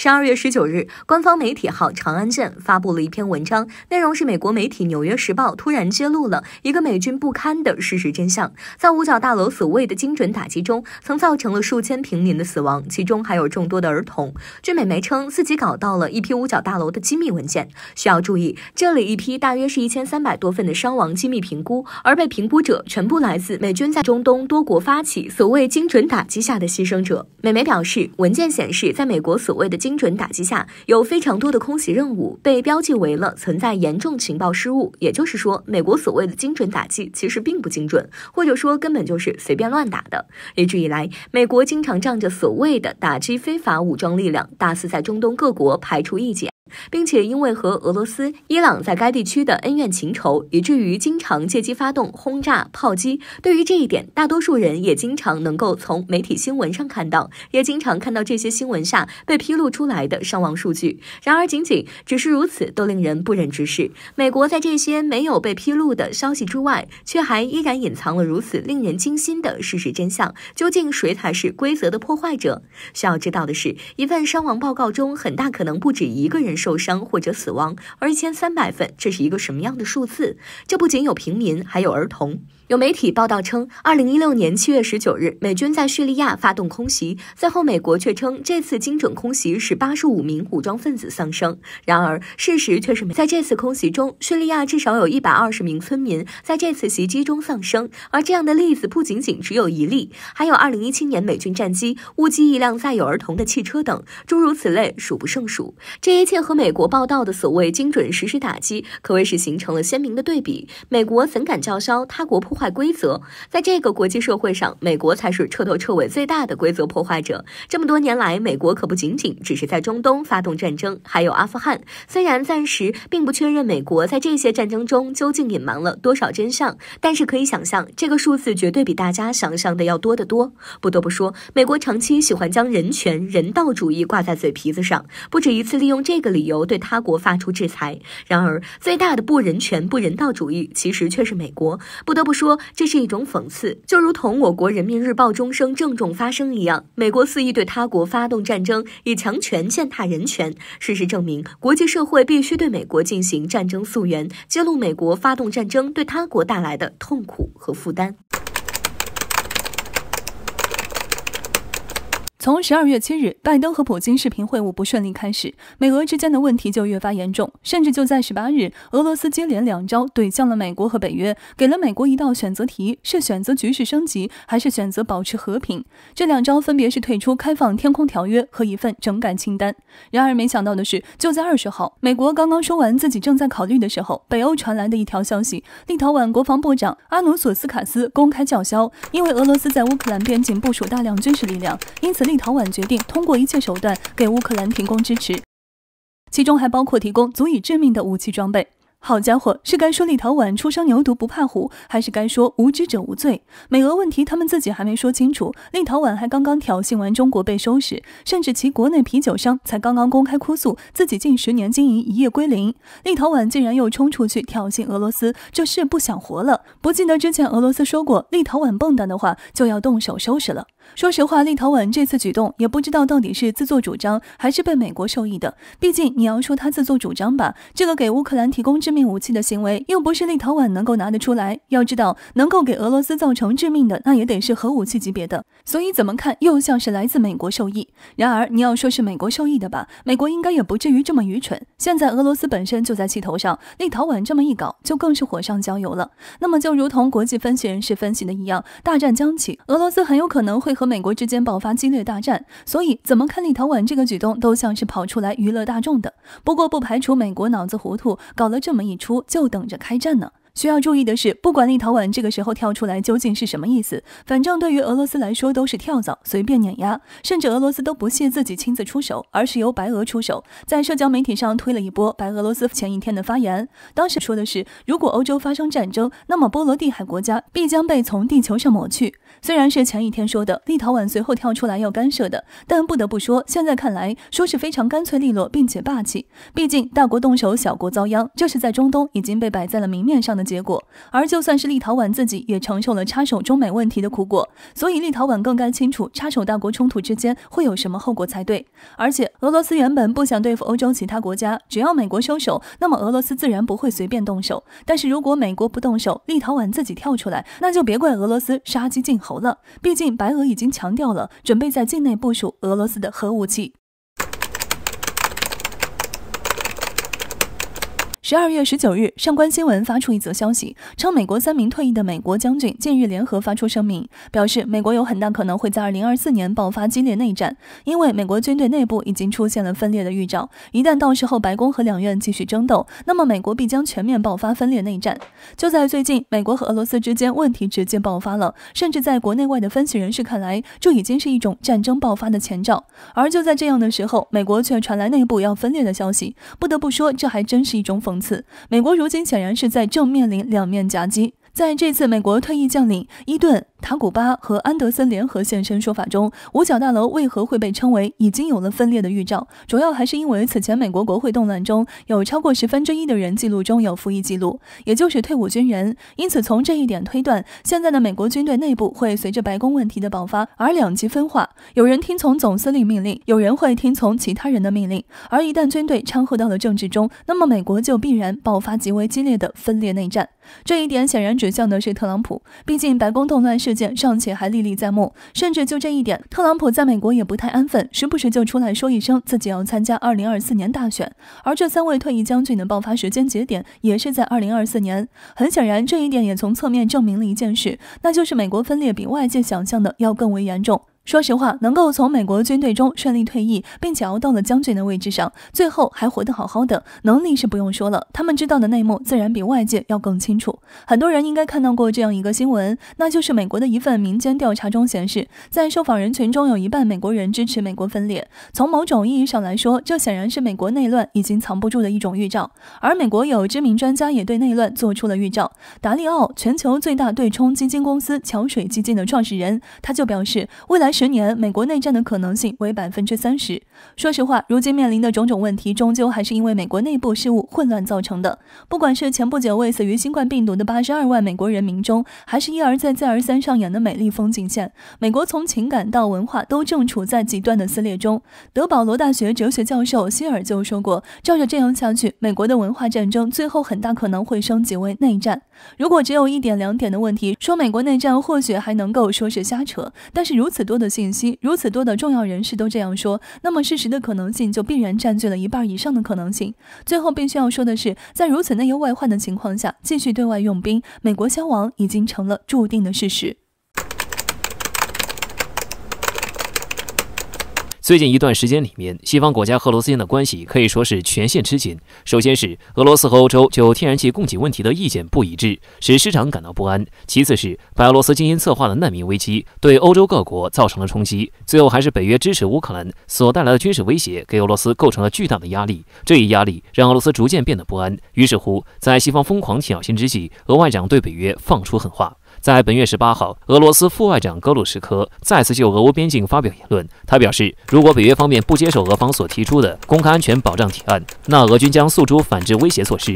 12月19日，官方媒体号长安舰发布了一篇文章，内容是美国媒体《纽约时报》突然揭露了一个美军不堪的事实真相：在五角大楼所谓的精准打击中，曾造成了数千平民的死亡，其中还有众多的儿童。据美媒称，自己搞到了一批五角大楼的机密文件。需要注意，这里一批大约是1300多份的伤亡机密评估，而被评估者全部来自美军在中东多国发起所谓精准打击下的牺牲者。美媒表示，文件显示，在美国所谓的精准打击下，有非常多的空袭任务被标记为了存在严重情报失误，也就是说，美国所谓的精准打击其实并不精准，或者说根本就是随便乱打的。一直以来，美国经常仗着所谓的打击非法武装力量，大肆在中东各国排除异己，并且因为和俄罗斯、伊朗在该地区的恩怨情仇，以至于经常借机发动轰炸、炮击。对于这一点，大多数人也经常能够从媒体新闻上看到，也经常看到这些新闻下被披露出来的伤亡数据。然而，仅只是如此，都令人不忍直视。美国在这些没有被披露的消息之外，却还依然隐藏了如此令人惊心的事实真相。究竟谁才是规则的破坏者？需要知道的是，一份伤亡报告中很大可能不止一个人受伤或者死亡，而1300份，这是一个什么样的数字？这不仅有平民，还有儿童。有媒体报道称，2016年7月19日，美军在叙利亚发动空袭，最后美国却称这次精准空袭使85名武装分子丧生。然而，事实却是在这次空袭中，叙利亚至少有120名村民在这次袭击中丧生，而这样的例子不仅只有一例，还有2017年美军战机误击一辆载有儿童的汽车等，诸如此类数不胜数。这一切和美国报道的所谓精准实施打击，可谓是形成了鲜明的对比。美国怎敢叫嚣他国破坏规则？在这个国际社会上，美国才是彻头彻尾最大的规则破坏者。这么多年来，美国可不仅只是在中东发动战争，还有阿富汗。虽然暂时并不确认美国在这些战争中究竟隐瞒了多少真相，但是可以想象，这个数字绝对比大家想象的要多得多。不得不说，美国长期喜欢将人权、人道主义挂在嘴皮子上，不止一次利用这个理由对他国发出制裁。然而，最大的不人权、不人道主义其实却是美国。不得不说，这是一种讽刺，就如同我国人民日报钟声郑重发声一样，美国肆意对他国发动战争，以强权践踏人权。事实证明，国际社会必须对美国进行战争溯源，揭露美国发动战争对他国带来的痛苦和负担。从12月7日，拜登和普京视频会晤不顺利开始，美俄之间的问题就越发严重，甚至就在18日，俄罗斯接连2招怼向了美国和北约，给了美国一道选择题，是选择局势升级，还是选择保持和平？这2招分别是退出开放天空条约和一份整改清单。然而没想到的是，就在20号，美国刚刚说完自己正在考虑的时候，北欧传来的一条消息，立陶宛国防部长阿努索斯卡斯公开叫嚣，因为俄罗斯在乌克兰边境部署大量军事力量，因此立陶宛决定通过一切手段给乌克兰提供支持，其中还包括提供足以致命的武器装备。好家伙，是该说立陶宛初生牛犊不怕虎，还是该说无知者无罪？美俄问题他们自己还没说清楚，立陶宛还刚刚挑衅完中国被收拾，甚至其国内啤酒商才刚刚公开哭诉自己近10年经营一夜归零，立陶宛竟然又冲出去挑衅俄罗斯，这是不想活了。不记得之前俄罗斯说过立陶宛蹦跶的话就要动手收拾了。说实话，立陶宛这次举动也不知道到底是自作主张还是被美国授意的，毕竟你要说他自作主张吧，这个给乌克兰提供致命武器的行为又不是立陶宛能够拿得出来，要知道能够给俄罗斯造成致命的那也得是核武器级别的，所以怎么看又像是来自美国授意。然而你要说是美国授意的吧，美国应该也不至于这么愚蠢，现在俄罗斯本身就在气头上，立陶宛这么一搞就更是火上浇油了。那么就如同国际分析人士分析的一样，大战将起，俄罗斯很有可能会和美国之间爆发激烈大战，所以怎么看立陶宛这个举动都像是跑出来娱乐大众的。不过不排除美国脑子糊涂，搞了这么一出就等着开战呢。需要注意的是，不管立陶宛这个时候跳出来究竟是什么意思，反正对于俄罗斯来说都是跳蚤，随便碾压，甚至俄罗斯都不屑自己亲自出手，而是由白俄出手，在社交媒体上推了一波白俄罗斯前一天的发言。当时说的是，如果欧洲发生战争，那么波罗的海国家必将被从地球上抹去。虽然是前一天说的，立陶宛随后跳出来要干涉的，但不得不说，现在看来说是非常干脆利落并且霸气。毕竟大国动手，小国遭殃，这是在中东已经被摆在了明面上的结果。而就算是立陶宛自己也承受了插手中美问题的苦果，所以立陶宛更该清楚插手大国冲突之间会有什么后果才对。而且俄罗斯原本不想对付欧洲其他国家，只要美国收手，那么俄罗斯自然不会随便动手。但是如果美国不动手，立陶宛自己跳出来，那就别怪俄罗斯杀鸡儆猴了。毕竟白俄已经强调了，准备在境内部署俄罗斯的核武器。12月19日，上官新闻发出一则消息，称美国3名退役的美国将军近日联合发出声明，表示美国有很大可能会在2024年爆发激烈内战，因为美国军队内部已经出现了分裂的预兆，一旦到时候白宫和两院继续争斗，那么美国必将全面爆发分裂内战。就在最近，美国和俄罗斯之间问题直接爆发了，甚至在国内外的分析人士看来，这已经是一种战争爆发的前兆。而就在这样的时候，美国却传来内部要分裂的消息，不得不说，这还真是一种讽刺。美国如今显然是在正面临两面夹击。在这次美国退役将领伊顿、塔古巴和安德森联合现身说法中，五角大楼为何会被称为已经有了分裂的预兆？主要还是因为此前美国国会动乱中有超过1/10的人记录中有服役记录，也就是退伍军人。因此从这一点推断，现在的美国军队内部会随着白宫问题的爆发而两极分化，有人听从总司令命令，有人会听从其他人的命令。而一旦军队掺和到了政治中，那么美国就必然爆发极为激烈的分裂内战。这一点显然指向的是特朗普，毕竟白宫动乱事件尚且还历历在目，甚至就这一点，特朗普在美国也不太安分，时不时就出来说一声自己要参加2024年大选。而这3位退役将军的爆发时间节点也是在2024年。很显然，这一点也从侧面证明了一件事，那就是美国分裂比外界想象的要更为严重。说实话，能够从美国军队中顺利退役，并且熬到了将军的位置上，最后还活得好好的，能力是不用说了，他们知道的内幕自然比外界要更清楚。很多人应该看到过这样一个新闻，那就是美国的一份民间调查中显示，在受访人群中有一半美国人支持美国分裂。从某种意义上来说，这显然是美国内乱已经藏不住的一种预兆。而美国有知名专家也对内乱做出了预兆。达利奥，全球最大对冲基金公司桥水基金的创始人，他就表示，未来10年美国内战的可能性为30%。说实话，如今面临的种种问题终究还是因为美国内部事务混乱造成的。不管是前不久未死于新冠病毒的82万美国人民中，还是一而再再而三上演的美丽风景线，美国从情感到文化都正处在极端的撕裂中。德保罗大学哲学教授希尔就说过，照着这样下去，美国的文化战争最后很大可能会升级为内战。如果只有1点2点的问题，说美国内战或许还能够说是瞎扯，但是如此多的信息，如此多的重要人士都这样说，那么事实的可能性就必然占据了1半以上的可能性。最后必须要说的是，在如此内忧外患的情况下，继续对外用兵，美国消亡已经成了注定的事实。最近一段时间里面，西方国家和俄罗斯间的关系可以说是全线吃紧。首先是俄罗斯和欧洲就天然气供给问题的意见不一致，使市场感到不安；其次是白俄罗斯精心策划的难民危机对欧洲各国造成了冲击；最后还是北约支持乌克兰所带来的军事威胁，给俄罗斯构成了巨大的压力。这一压力让俄罗斯逐渐变得不安。于是乎，在西方疯狂挑衅之际，俄外长对北约放出狠话。在本月18号，俄罗斯副外长格鲁什科再次就俄乌边境发表言论。他表示，如果北约方面不接受俄方所提出的公开安全保障提案，那俄军将诉诸反制威胁措施。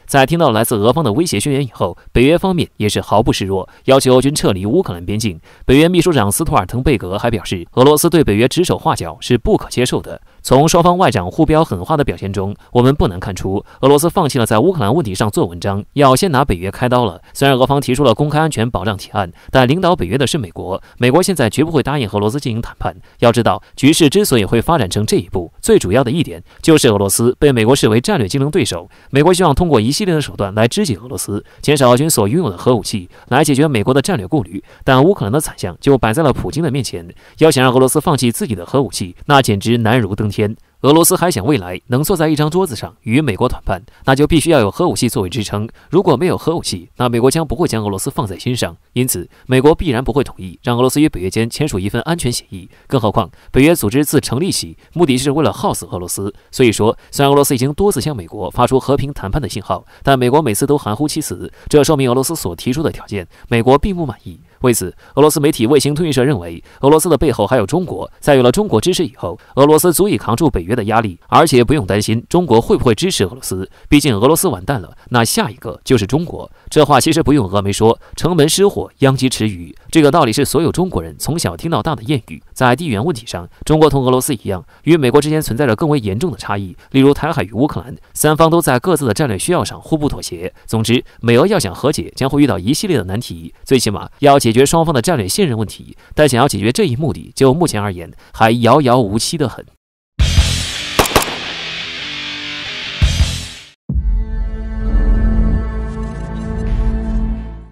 在听到来自俄方的威胁宣言以后，北约方面也是毫不示弱，要求欧军撤离乌克兰边境。北约秘书长斯托尔滕贝格还表示，俄罗斯对北约指手画脚是不可接受的。从双方外长互飙狠话的表现中，我们不难看出，俄罗斯放弃了在乌克兰问题上做文章，要先拿北约开刀了。虽然俄方提出了公开安全保障提案，但领导北约的是美国，美国现在绝不会答应和俄罗斯进行谈判。要知道，局势之所以会发展成这一步，最主要的一点就是俄罗斯被美国视为战略竞争对手，美国希望通过一系列的手段来肢解俄罗斯，减少俄军所拥有的核武器，来解决美国的战略顾虑。但乌克兰的惨象就摆在了普京的面前，要想让俄罗斯放弃自己的核武器，那简直难如登天。俄罗斯还想未来能坐在一张桌子上与美国谈判，那就必须要有核武器作为支撑。如果没有核武器，那美国将不会将俄罗斯放在心上。因此，美国必然不会同意让俄罗斯与北约间签署一份安全协议。更何况，北约组织自成立起，目的是为了耗死俄罗斯。所以说，虽然俄罗斯已经多次向美国发出和平谈判的信号，但美国每次都含糊其辞，这说明俄罗斯所提出的条件，美国并不满意。为此，俄罗斯媒体卫星通讯社认为，俄罗斯的背后还有中国。在有了中国支持以后，俄罗斯足以扛住北约的压力，而且不用担心中国会不会支持俄罗斯。毕竟俄罗斯完蛋了，那下一个就是中国。这话其实不用峨眉说，城门失火，殃及池鱼。这个道理是所有中国人从小听到大的谚语。在地缘问题上，中国同俄罗斯一样，与美国之间存在着更为严重的差异，例如台海与乌克兰，三方都在各自的战略需要上互不妥协。总之，美俄要想和解，将会遇到一系列的难题，最起码要解决双方的战略信任问题。但想要解决这一目的，就目前而言，还遥遥无期的很。